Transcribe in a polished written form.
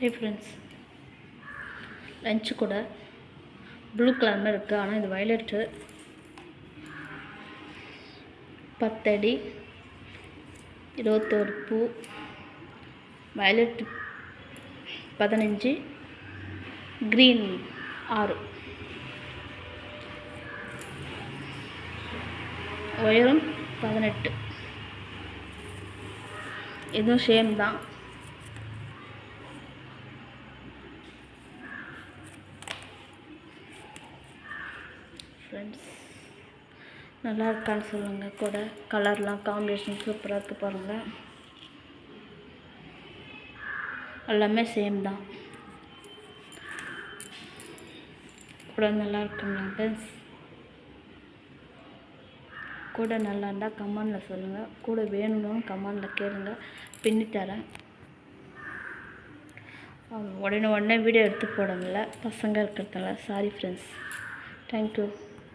Hey friends, lunch கூட blue கலர்னு இருக்குது. ஆனால் இது வயலட்டு. 10 அடி 21 பூ. Violet 15, green 6. உயரம் 18. இதுவும் சேம் தான். ஃப்ரெண்ட்ஸ், நல்லா இருக்கான்னு சொல்லுங்கள். கூட கலர்லாம் காம்பினேஷன் சூப்பராக இருக்குது பாருங்கள். எல்லாமே சேம் தான். கூட நல்லா இருக்குங்களா ஃப்ரெண்ட்ஸ்? கூட நல்லா இருந்தால் கமெண்டில் சொல்லுங்கள். கூட வேணும்னு கமெண்டில் கேளுங்க, பின்னி தரேன். உடனே வீடியோ எடுத்து போட முடியல, பசங்க இருக்கிறதுனால. Sorry friends. தேங்க்யூ.